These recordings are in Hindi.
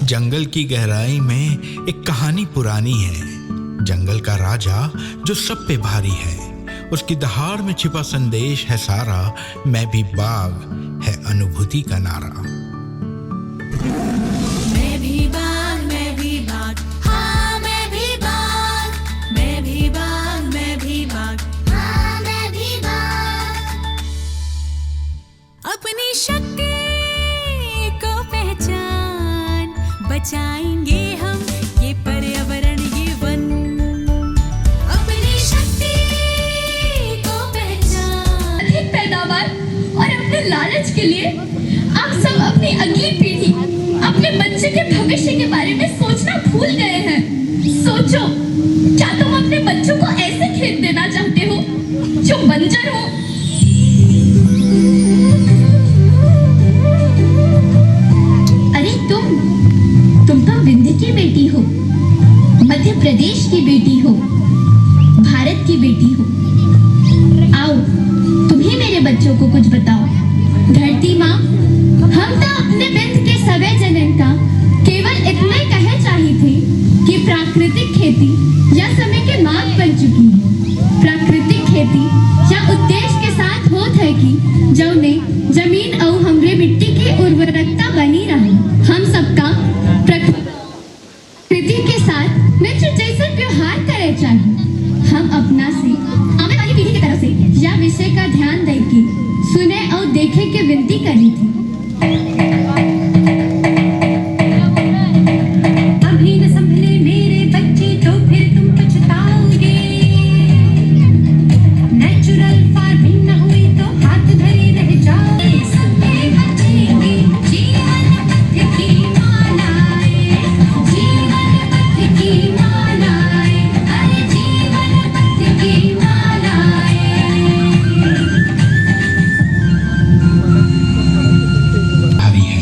जंगल की गहराई में एक कहानी पुरानी है। जंगल का राजा जो सब पे भारी है, उसकी दहाड़ में छिपा संदेश है सारा। मैं भी बाघ है अनुभूति का नारा। मैं भी बाघ, मैं भी बाघ, हाँ मैं भी बाघ, मैं भी बाघ, मैं भी बाघ, हाँ मैं भी बाघ। अपनी शक्ति को पहचान, बचाएंगे हम ये पर्यावरण, ये वन। अपनी शक्ति को पहचान, अधिक पैदावार और अपने लालच के लिए आप सब अपनी अगली पीढ़ी, अपने बच्चे के भविष्य के बारे में सोचना भूल गए हैं। सोचो, क्या तुम अपने बच्चों को ऐसे खेत देना चाहते हो जो बंजर हो? अरे तुम तो विंध्य की बेटी हो, मध्य प्रदेश की बेटी हो, भारत की बेटी हो। आओ, तुम ही मेरे बच्चों को कुछ बताओ। धरती माँ, हम तो अपने बिंद के सवै जनन का केवल इतना ही कहे चाही थे कि प्राकृतिक खेती या समय के मांग बन चुकी है। प्राकृतिक खेती या उद्देश्य के साथ होत है कि जौने जमीन और हमरे मिट्टी की उर्वरकता बनी रहे। हम सबका प्रकृति के साथ मित्र जैसे व्यवहार करे चाहिए। हम अपना से आने वाली पीढ़ी की तरफ से यह विषय का ध्यान देके सुने और देखे के विनती करी थी। अभी न संभले मेरे बच्चे तो फिर तुम पछताओगे। नेचुरल फार्मिंग न हुई तो हाथ धरे रह जाओगे। सबके बच्चे भी जीवन पथ की मालाएं, जीवन पथ की मालाएं, अरे जीवन पथ की मालाएं। भारी है,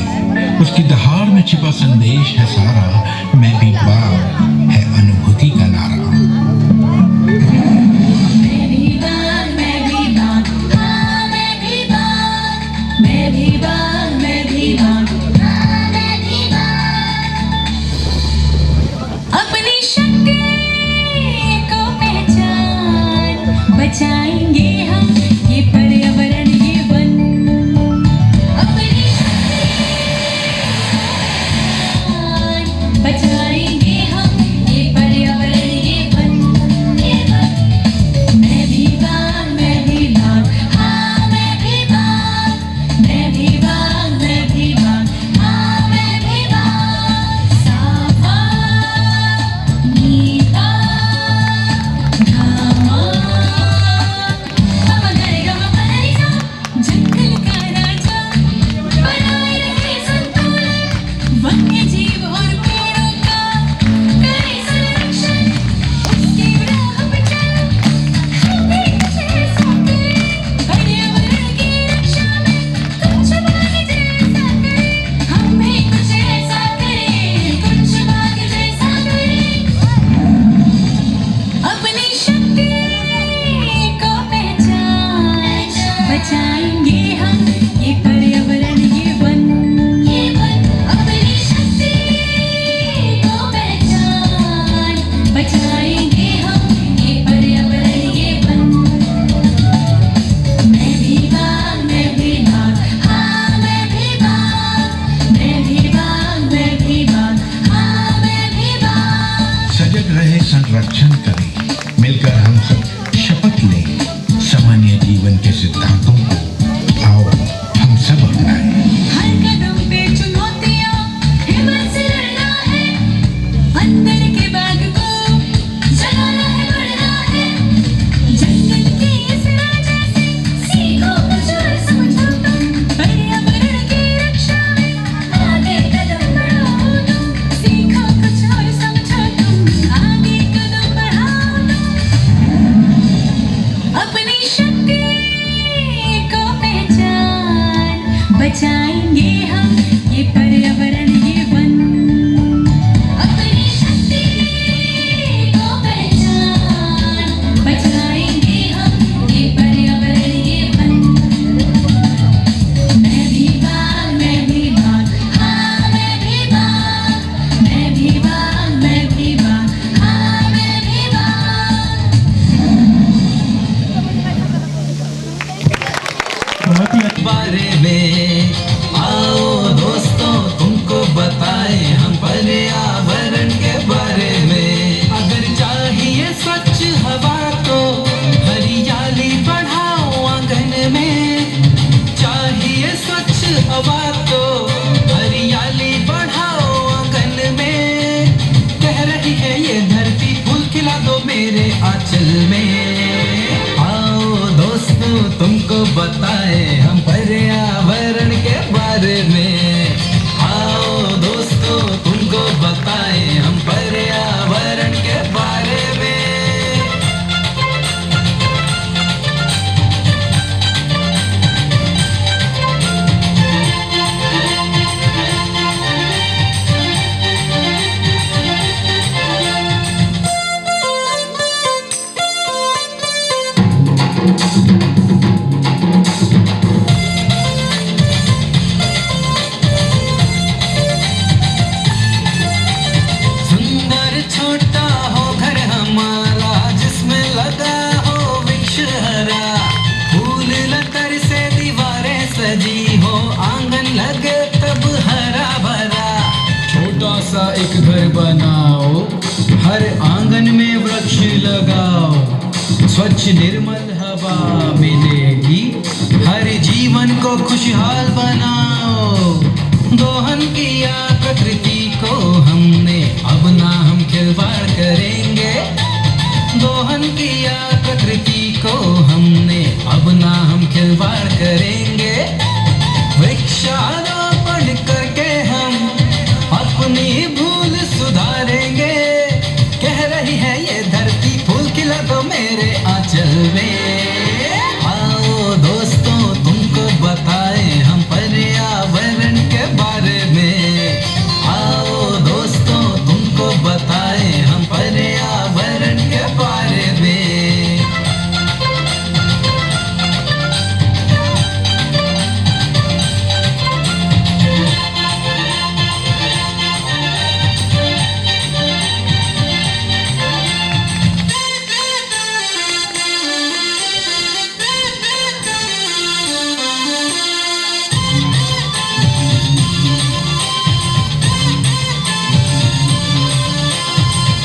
उसकी दहाड़ में छिपा संदेश है सारा। मैं भी बाघ है अनुभूति का नारा। मैं भी बाघ, मैं भी बाघ, हाँ मैं भी बाघ, मैं भी बाघ, मैं भी बाघ, हाँ मैं भी बाघ। अपनी शक्ति को पहचान, बचाएंगे हम ये पर्यावरण, ये वन। अपनी शक्ति बचाएंगे हम ये पर्यावरण, ये वन, ये वन। मैं भी बाघ, मैं भी बाघ, हाँ मैं भी बाघ, मैं भी बाघ, मैं भी बाघ, हाँ मैं भी बाघ। साफा नीता धामा मगरेगा मगरेगा, जंगल का राजा बनाए रहे संतुलन, वन्य जीव और पेड़ों का करे संरक्षण। उसकी राह पे चल, हम भी कुछ ऐसा करें, पर्यावरण की रक्षा में कुछ भाग जैसा करें। हम भी कुछ ऐसा करें, कुछ भाग जैसा करें। अपनी शक्ति को पहचान, बचाएंगे हम ये पर्यावरण, ये वन, ये वन। अपनी शक्ति को पहचान, बचाएंगे हम ये पर्यावरण, ये वन। मैं भी बाघ, मैं भी बाघ, हाँ मैं भी बाघ, मैं भी बाघ, मैं भी बाघ, हाँ मैं भी बाघ। सजग रहे, संरक्षण करें, मिलकर हम सब शपथ लें सामान्य जीवन के सिद्धांतों को। आओ हम सब अपनाएं। हर कदम पे चुनौतियां, हिम्मत से लड़ना है, अंदर के बाघ को जगाना है, बढ़ना है। जंगल के इस राजा से सीखो कुछ और समझो तुम, पर्यावरण की रक्षा में आगे कदम बढ़ाओ तुम। सीखो कुछ और समझो तुम, आगे कदम बढ़ाओ तुम। अपनी शक्ति एक घर बनाओ, हर आंगन में वृक्ष लगाओ, स्वच्छ निर्मल हवा मिलेगी, हर जीवन को खुशहाल बनाओ। दोहन किया प्रकृति को हमने, अब ना हम खिलवाड़ करेंगे। दोहन किया प्रकृति को हमने, अब ना हम खिलवाड़ करेंगे। वृक्षारोपण करके हम अपनी भूल सुधारेंगे। कह रही है ये धरती फूल खिला दो मेरे आंचल में। आओ दोस्तों तुमको बताएं हम पर्यावरण के बारे में। आओ दोस्तों तुमको बताएं हम पर्यावरण के बारे में।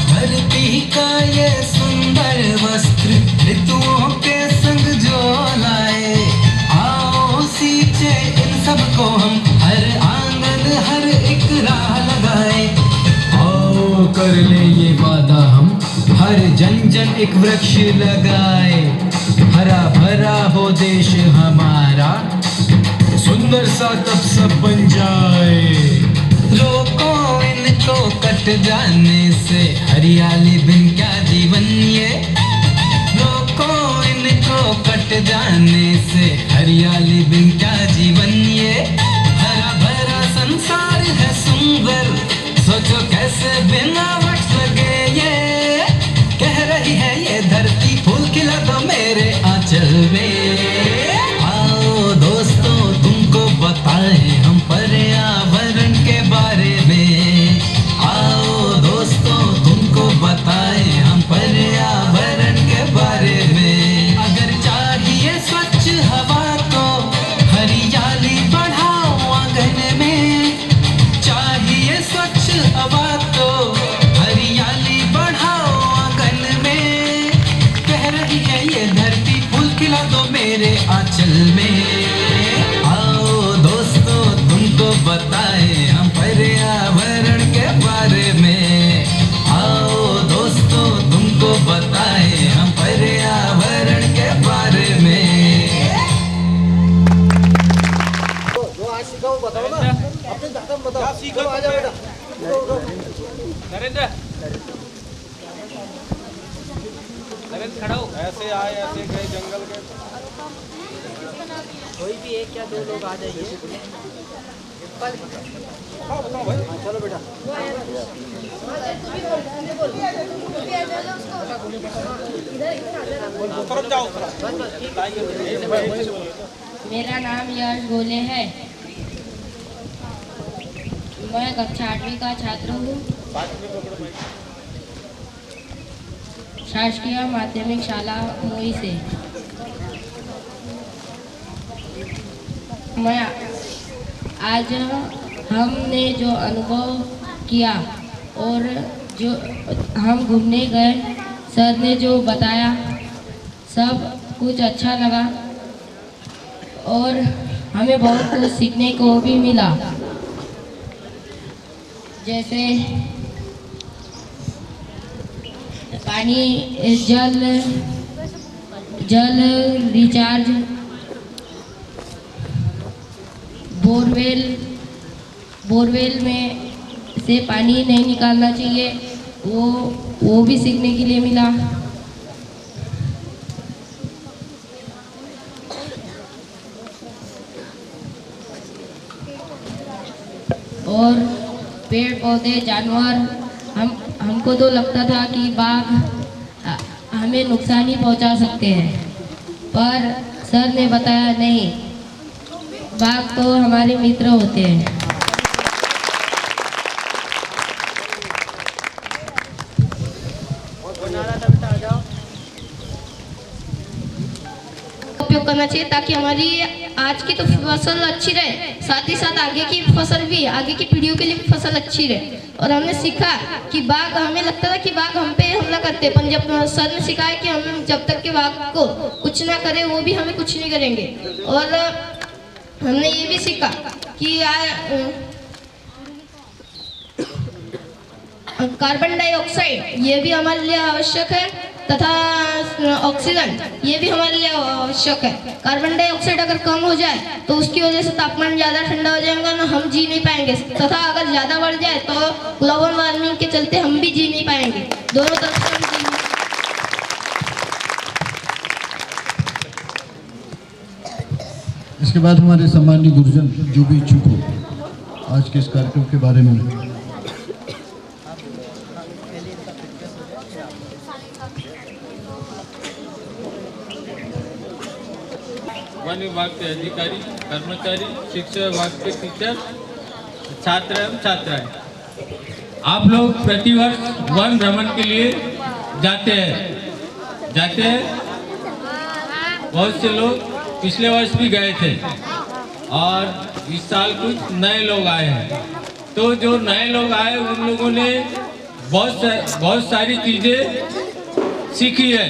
धरती का ये सुंदर वस्त्र ऋतुओं के संग जो लाए। आओ सींचे इन सबको हम, हर आंगन हर एक राह लगाए। आओ कर ले ये वादा हम, हर जन जन एक वृक्ष लगाए। हरा भरा हो देश हमारा, सुंदर सा तब सब बन जाए। रोको इनको कट जाने से, हरियाली बिन क्या जीवन ये। रोको इनको कट जाने से, हरियाली बिन क्या जीवन ये। हरा भरा संसार है सुंदर, सोचो कैसे बिना वक्त लगे ये। कह रही है ये धरती फूल खिला दो मेरे आंचल में। आओ दोस्तों तुमको बताएं हम पर्यावरण के बारे में। आओ दोस्तों तुमको बताएं हम पर्यावरण के बारे में। अगर चाहिए स्वच्छ हवा तो हरियाली बढ़ाओ आंगन में। चाहिए स्वच्छ हवा तो हरियाली बढ़ाओ आंगन में। कह रही है ये धरती फूल खिला दो मेरे आंचल में। आओ दोस्तों तुमको बताएं हम पर्यावरण के बारे में। आओ दोस्तों तुमको बताएं हम पर्यावरण के बारे में। जो आज सीखा वो बताओ ना, अपने दादा में बताओ। क्या सीखा? आ जाओ बेटा। नरेंद्र खड़ा हो। ऐसे आए ऐसे गए जंगल के। कोई भी एक या दो लोग आ जाइए। हाँ बताओ भाई। चलो बेटा। तरफ जाओ तरफ। मेरा नाम यश गोले है। मैं कक्षा 8वीं का छात्र हूँ। शासकीय माध्यमिक शाला मोई से। मैं आज हमने जो अनुभव किया और जो हम घूमने गए, सर ने जो बताया सब कुछ अच्छा लगा और हमें बहुत कुछ सीखने को भी मिला। जैसे पानी, जल रिचार्ज, बोरवेल में से पानी नहीं निकालना चाहिए, वो भी सीखने के लिए मिला। और पेड़ पौधे जानवर, हमको तो लगता था कि बाघ हमें नुकसान ही पहुंचा सकते हैं, पर सर ने बताया नहीं, बाघ तो हमारे मित्र होते हैं। उपयोग करना होना चाहिए, ताकि हमारी आज की तो फसल अच्छी रहे, साथ ही साथ आगे की फसल भी, आगे की पीढ़ियों के लिए भी फसल अच्छी रहे। और हमने सीखा कि बाघ, हमें लगता था कि बाघ हम पे हमला करते, पर जब सर ने सिखाया कि हम जब तक के बाघ को कुछ ना करें वो भी हमें कुछ नहीं करेंगे। और हमने ये भी सीखा कि कार्बन डाइऑक्साइड ये भी हमारे लिए आवश्यक है, तथा ऑक्सीजन ये भी हमारे लिए आवश्यक है। कार्बन डाइऑक्साइड अगर कम हो जाए तो उसकी वजह से तापमान ज़्यादा ठंडा हो जाएगा ना, हम जी नहीं पाएंगे, तथा अगर ज़्यादा बढ़ जाए तो ग्लोबल वार्मिंग के चलते हम भी जी नहीं पाएंगे। दोनों तरफ से हम जी नहीं। इसके बाद हमारे सम्माननीय गुरुजन जो भी इच्छुक हो आज के इस कार्यक्रम के बारे में वन विभाग के अधिकारी, कर्मचारी, शिक्षा विभाग के टीचर, छात्र एवं छात्राएं, आप लोग प्रतिवर्ष वन भ्रमण के लिए जाते हैं। बहुत से लोग पिछले वर्ष भी गए थे और इस साल कुछ नए लोग आए हैं। तो जो नए लोग आए उन लोगों ने बहुत सारी चीज़ें सीखी है,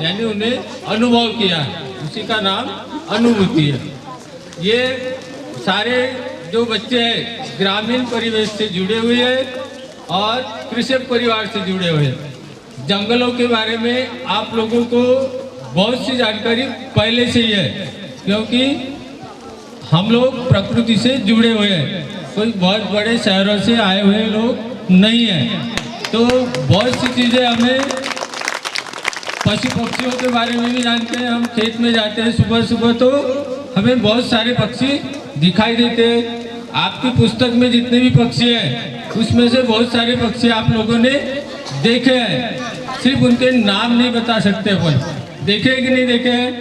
यानी उन्हें अनुभव किया है, उसी का नाम अनुभूति है। ये सारे जो बच्चे हैं ग्रामीण परिवेश से जुड़े हुए हैं और कृषक परिवार से जुड़े हुए हैं। जंगलों के बारे में आप लोगों को बहुत सी जानकारी पहले से ही है, क्योंकि हम लोग प्रकृति से जुड़े हुए हैं, कोई बहुत बड़े शहरों से आए हुए लोग नहीं हैं। तो बहुत सी चीज़ें हमें पशु पक्षियों के बारे में भी जानते हैं। हम खेत में जाते हैं सुबह सुबह तो हमें बहुत सारे पक्षी दिखाई देते हैं। आपकी पुस्तक में जितने भी पक्षी हैं उसमें से बहुत सारे पक्षी आप लोगों ने देखे हैं, सिर्फ उनके नाम नहीं बता सकते अपन। देखे कि नहीं देखे हैं?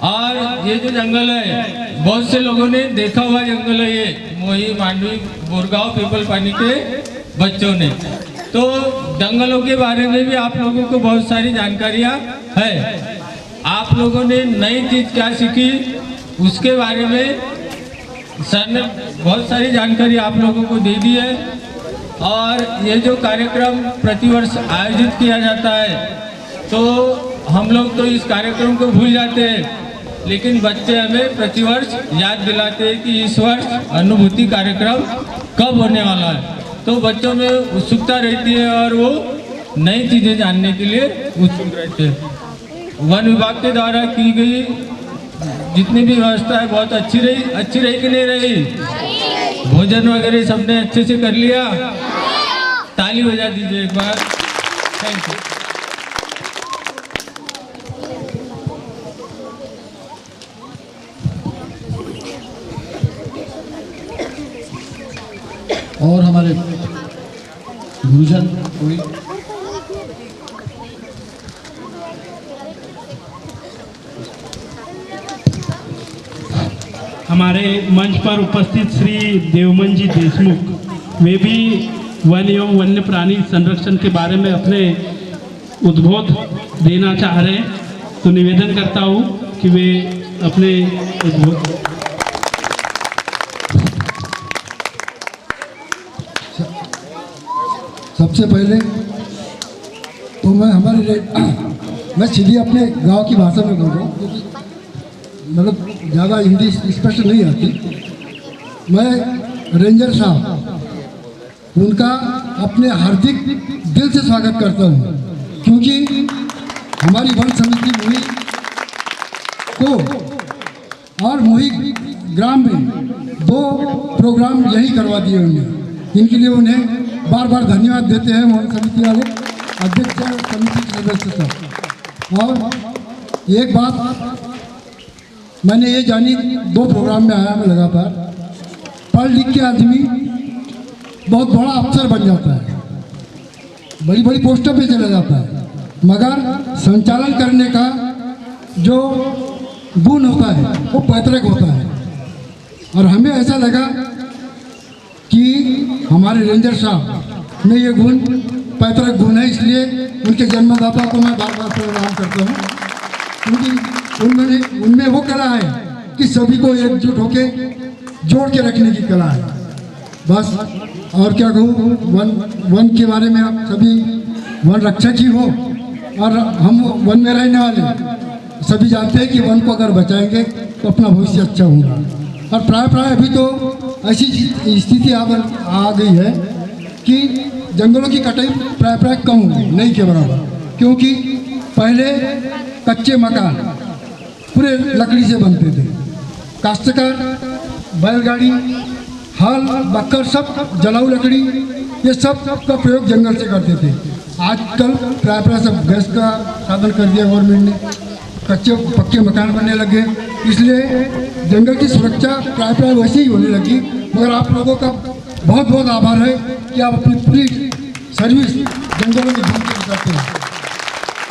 और ये जो जंगल है बहुत से लोगों ने देखा हुआ जंगल है, ये मोही, मांडवी, बोरगांव, पीपल पानी के बच्चों ने। तो जंगलों के बारे में भी आप लोगों को बहुत सारी जानकारियाँ है। आप लोगों ने नई चीज़ क्या सीखी उसके बारे में सर ने बहुत सारी जानकारी आप लोगों को दे दी है। और ये जो कार्यक्रम प्रतिवर्ष आयोजित किया जाता है तो हम लोग तो इस कार्यक्रम को भूल जाते हैं, लेकिन बच्चे हमें प्रतिवर्ष याद दिलाते हैं कि इस वर्ष अनुभूति कार्यक्रम कब होने वाला है। तो बच्चों में उत्सुकता रहती है और वो नई चीज़ें जानने के लिए उत्सुक रहते हैं। वन विभाग के द्वारा की गई जितनी भी व्यवस्था है बहुत अच्छी रही कि नहीं रही? भोजन वगैरह सबने अच्छे से कर लिया? ताली बजा दीजिए एक बार। Thank you. और हमारे गुरुजन कोई हमारे मंच पर उपस्थित श्री देवमन जी देशमुख, वे भी वन एवं वन्य प्राणी संरक्षण के बारे में अपने उद्बोध देना चाह रहे हैं, तो निवेदन करता हूँ कि वे अपने उद्बोध। सबसे पहले तो मैं सीधी अपने गांव की भाषा में बोल रहा हूँ, क्योंकि मतलब ज़्यादा हिंदी स्पष्ट नहीं आती। मैं रेंजर साहब उनका अपने हार्दिक दिल से स्वागत करता हूँ, क्योंकि हमारी वन समिति मुही को और मुही ग्राम में 2 प्रोग्राम यही करवा दिए उन्हें। इनके लिए उन्हें बार बार धन्यवाद देते हैं वन समिति वाले अध्यक्ष और समिति के सदस्य सब। और एक बात मैंने ये जानी, 2 प्रोग्राम में आया मैं लगातार, पढ़ लिख के आदमी बहुत बड़ा अफसर बन जाता है, बड़ी बड़ी पोस्टों पे चला जाता है, मगर संचालन करने का जो गुण होता है वो पैतृक होता है। और हमें ऐसा लगा कि हमारे रेंजर साहब में ये गुण पैतृक गुण है, इसलिए उनके जन्मदाता को मैं बार बार प्रणाम करता हूँ, क्योंकि उनमें वो कला है कि सभी को एकजुट होके जोड़ के रखने की कला है। बस और क्या कहूँ, वन के बारे में आप सभी वन रक्षक ही हो और हम वन में रहने वाले सभी जानते हैं कि वन को अगर बचाएंगे तो अपना भविष्य अच्छा होगा। और प्राय अभी तो ऐसी स्थिति आ गई है कि जंगलों की कटाई प्राय कम हो गई, नहीं के बराबर, क्योंकि पहले कच्चे मकान पूरे लकड़ी से बनते थे। काश्तकार बैलगाड़ी, हल, बक्कर सब जलाऊ लकड़ी, ये सब का प्रयोग जंगल से करते थे। आजकल प्राय सब गैस का साधन कर दिया गवर्नमेंट ने, कच्चे पक्के मकान बनने लगे, इसलिए जंगल की सुरक्षा प्राय वैसे ही होने लगी। मगर आप लोगों का बहुत बहुत आभार है कि आप अपनी पूरी सर्विस जंगलों में ढूंढ कर करते हैं।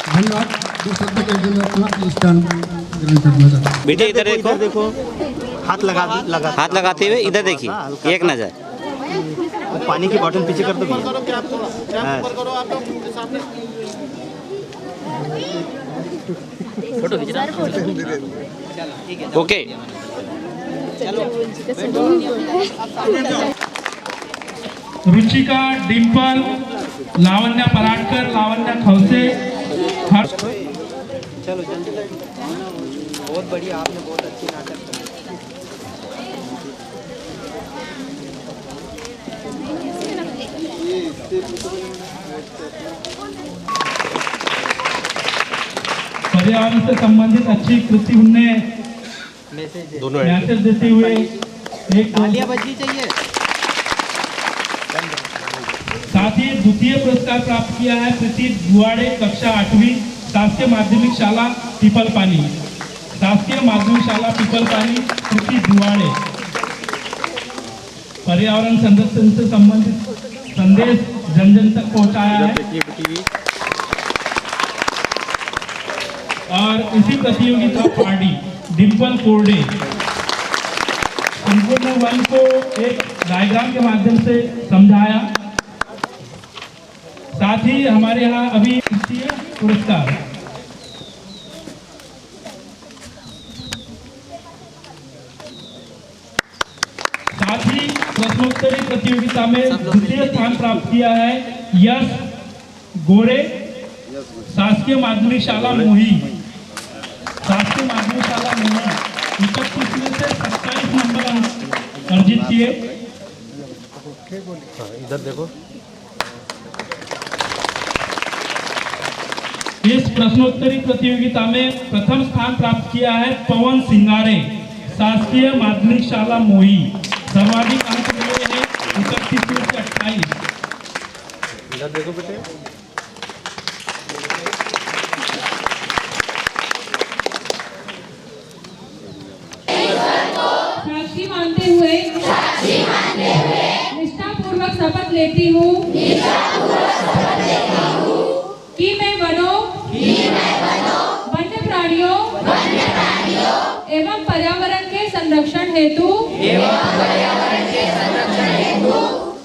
धन्यवाद। दो शब्द के लिए अपना स्थान ग्रहण करना चाहता हूँ। बेटे इधर देखो, हाथ लगाते हुए इधर देखिए, एक नज़र। पानी की बोतल पीछे कर दो भैया। हाँ। फोटो खींचना। ओके। रुचिका, डिम्पल, लावण्या पराटकर, लावण्या खौसे, चलो जल्दी। बहुत बढ़िया, आपने बहुत अच्छी नाटक की। पर्यावरण से संबंधित अच्छी कृति उनने मैसेज देते हुए एक तालियां बजनी चाहिए। साथ ही द्वितीय पुरस्कार प्राप्त किया है कृति दुआड़े, कक्षा 8वीं, शासकीय माध्यमिक शाला पीपल पानी। शासकीय माध्यमिक शाला पीपल पानी, कृति दुआड़े। पर्यावरण संरक्षण से संबंधित संदेश जन जन तक पहुंचाया है। और इसी प्रतियोगिता पार्टी डिम्पल कोरडे, संपूर्ण वन को एक डायग्राम के माध्यम से समझाया। साथ ही हमारे यहाँ अभी तृतीय पुरस्कार साथ ही प्रश्नोत्तरी प्रतियोगिता में द्वितीय स्थान प्राप्त किया है यश गोरे, शासकीय माध्यमिक शाला मोही। शासकीय माध्यमिक शाला मोही 31 में से 27 नंबर अर्जित किए। इधर देखो। इस प्रश्नोत्तरी प्रतियोगिता में प्रथम स्थान प्राप्त किया है पवन सिंगारे, शासकीय माध्यमिक शाला मोही। सर्वाधिक अंक मिले हैं 31 में से 28। इधर देखो बेटे। साक्षी मानते हुए निष्ठापूर्वक शपथ लेती हूँ कि मैं वनों, वन्य प्राणियों एवं पर्यावरण के संरक्षण हेतु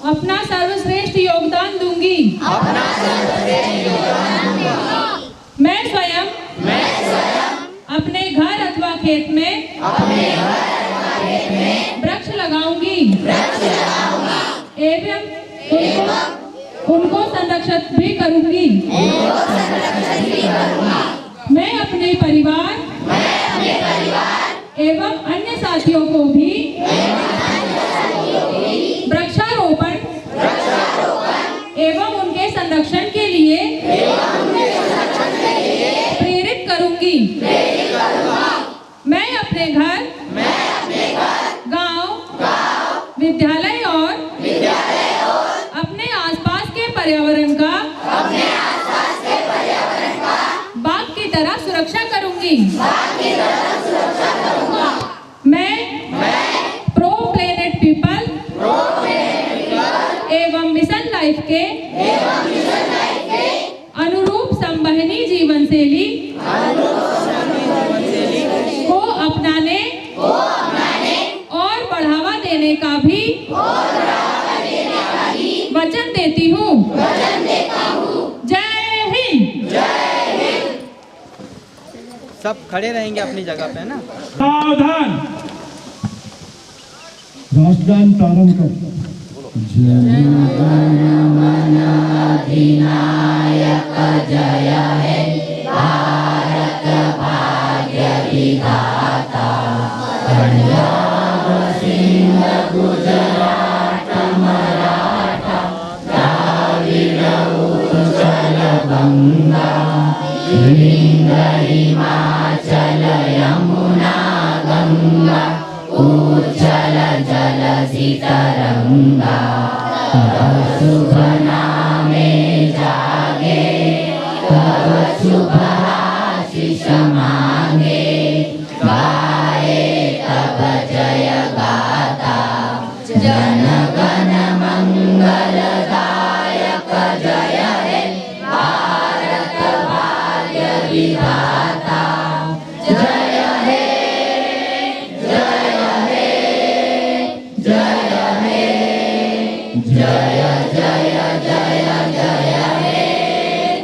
अपना सर्वश्रेष्ठ योगदान दूंगी। मैं स्वयं अपने घर अथवा खेत में वृक्ष लगाऊंगी एवं उनको संरक्षित भी करूंगी। मैं अपने परिवार एवं अन्य साथियों को भी वृक्षारोपण एवं उनके संरक्षण के लिए प्रेरित करूंगी। मैं अपने घर, गांव, विद्यालय और अपने आसपास के पर्यावरण का बाग की तरह सुरक्षा करूंगी। मैं प्रो प्लेनेट पीपल एवं मिशन लाइफ के अनुरूप संवहनी जीवन शैली को अपनाने और बढ़ावा देने का भी वचन देती हूँ। जय हिंद। सब खड़े रहेंगे अपनी जगह पे ना। सावधान। राष्ट्रगान प्रारंभ कर।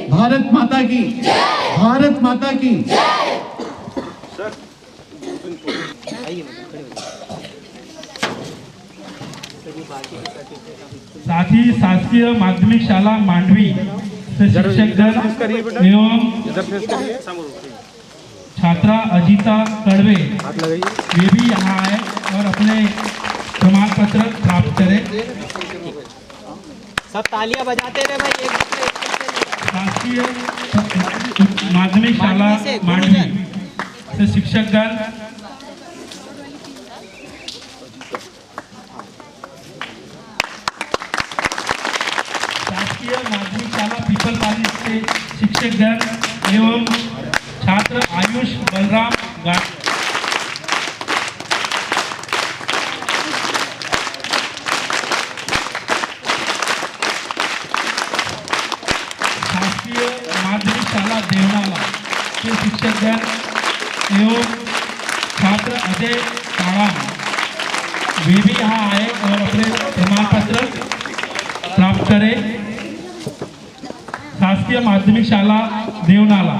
भारत माता की, भारत माता की। साथ ही शासकीय माध्यमिक शाला मांडवी से शिक्षकगण एवं छात्रा अजीता कड़वे वे भी यहाँ आए और अपने प्रमाण पत्र प्राप्त करें। सब तालियां बजाते रहे भाई। एक शासकीय माध्यमिक शाला मांडवी से शिक्षकगण शासकीय माध्यमिक शाला पीपल पाली से शिक्षकगण एवं छात्र आयुष बलराम गांधी माध्यमिक शाला देवनाला के शिक्षकगण एवं छात्र अजय ताड़ाम वे भी यहाँ आए और अपने प्रमाण पत्र प्राप्त करें। शासकीय माध्यमिक शाला देवनाला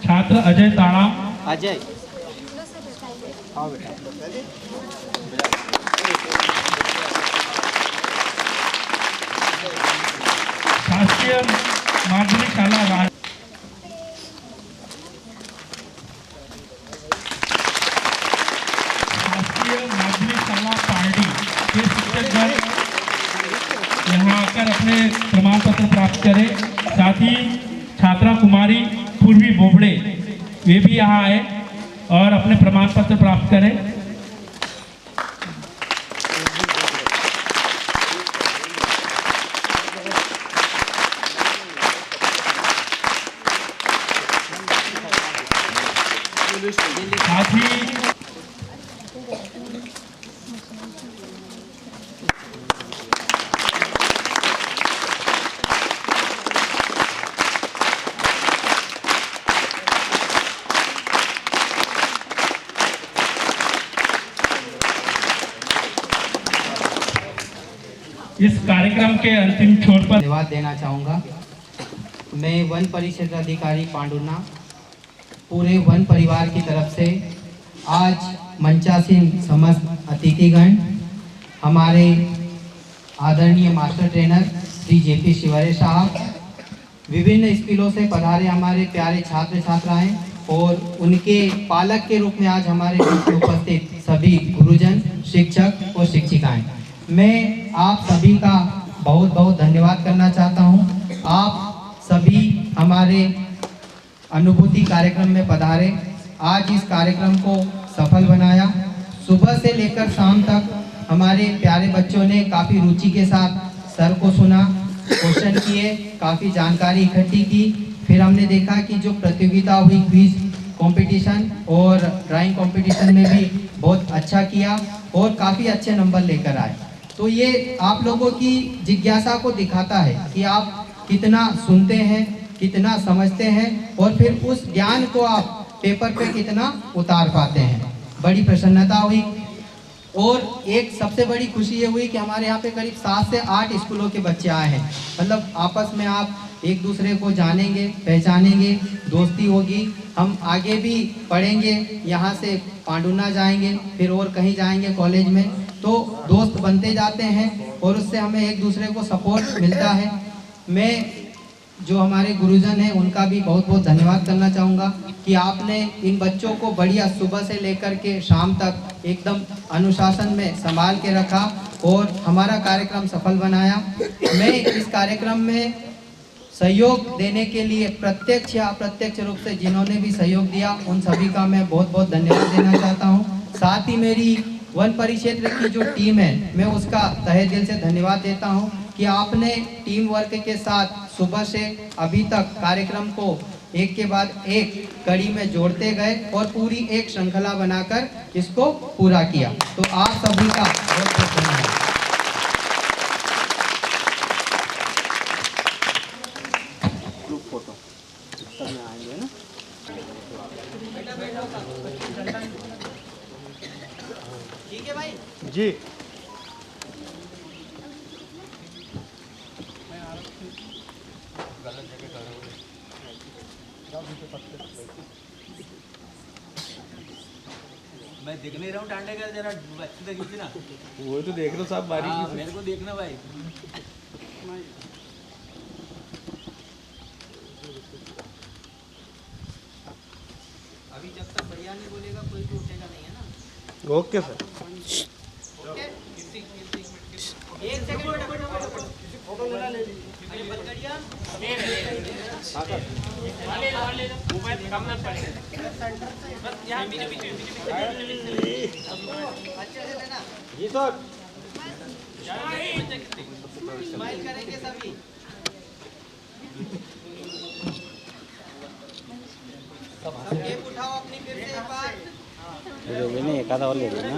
छात्र अजय ताड़ाम। अजय शासकीय माध्यमिक शाला शासकीय माध्यमिक शाला पार्टी के शिक्षकगण यहाँ आकर अपने प्रमाण पत्र प्राप्त करें। साथ ही छात्रा कुमारी पूर्वी बोबड़े वे भी यहाँ आए और अपने प्रमाण पत्र प्राप्त करें। साथ ही इस कार्यक्रम के अंतिम छोर पर धन्यवाद देना चाहूँगा। मैं वन परिक्षेत्र अधिकारी पांडुरना पूरे वन परिवार की तरफ से आज मंचासीन समस्त अतिथिगण, हमारे आदरणीय master trainer Shri JP Shivre साहब, विभिन्न स्कूलों से पधारे हमारे प्यारे छात्र छात्राएं और उनके पालक के रूप में आज हमारे बीच में उपस्थित सभी गुरुजन, शिक्षक और शिक्षिकाएं, मैं आप सभी का बहुत बहुत धन्यवाद करना चाहता हूं। आप सभी हमारे अनुभूति कार्यक्रम में पधारे, आज इस कार्यक्रम को सफल बनाया। सुबह से लेकर शाम तक हमारे प्यारे बच्चों ने काफ़ी रुचि के साथ सर को सुना, क्वेश्चन किए, काफ़ी जानकारी इकट्ठी की। फिर हमने देखा कि जो प्रतियोगिता हुई क्विज कंपटीशन और ड्राइंग कंपटीशन में भी बहुत अच्छा किया और काफ़ी अच्छे नंबर लेकर आए। तो ये आप लोगों की जिज्ञासा को दिखाता है कि आप कितना सुनते हैं, कितना समझते हैं और फिर उस ज्ञान को आप पेपर पे कितना उतार पाते हैं। बड़ी प्रसन्नता हुई और एक सबसे बड़ी खुशी ये हुई कि हमारे यहाँ पे करीब 7 से 8 स्कूलों के बच्चे आए हैं। मतलब आपस में आप एक दूसरे को जानेंगे, पहचानेंगे, दोस्ती होगी। हम आगे भी पढ़ेंगे, यहाँ से पांडुना जाएंगे, फिर और कहीं जाएंगे कॉलेज में, तो दोस्त बनते जाते हैं और उससे हमें एक दूसरे को सपोर्ट मिलता है। मैं जो हमारे गुरुजन हैं उनका भी बहुत बहुत धन्यवाद करना चाहूँगा कि आपने इन बच्चों को बढ़िया सुबह से लेकर के शाम तक एकदम अनुशासन में संभाल के रखा और हमारा कार्यक्रम सफल बनाया। मैं इस कार्यक्रम में सहयोग देने के लिए प्रत्यक्ष या अप्रत्यक्ष रूप से जिन्होंने भी सहयोग दिया उन सभी का मैं बहुत बहुत धन्यवाद देना चाहता हूँ। साथ ही मेरी वन परिक्षेत्र की जो टीम है मैं उसका तहे दिल से धन्यवाद देता हूँ कि आपने टीम वर्क के साथ सुबह से अभी तक कार्यक्रम को एक के बाद एक कड़ी में जोड़ते गए और पूरी एक श्रृंखला बनाकर इसको पूरा किया। तो आप सभी का बहुत बहुत धन्यवाद। ठीक है भाई जी। मैं देख नहीं रहा हूँ टांडे का, जरा अच्छी देखी ना। वो तो देख लो साहब बारीकी से। मेरे को देखना भाई। अभी जब तक बढ़िया नहीं बोलेगा कोई भी उठेगा नहीं, है ना? Okay sir. ओके, एक सेकंड फोटो लेना ले ली। जी सर। स्माइल करेंगे सभी। केक उठाओ अपनी फिर से एक बार। नहीं एक आधा और ले लेना।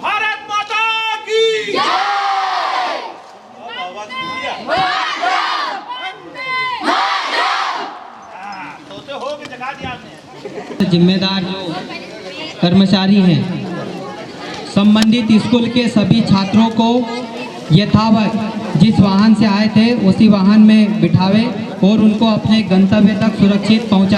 भारत माता की जिम्मेदार जो कर्मचारी हैं संबंधित स्कूल के सभी छात्रों को यथावत जिस वाहन से आए थे उसी वाहन में बिठावे और उनको अपने गंतव्य तक सुरक्षित पहुंचा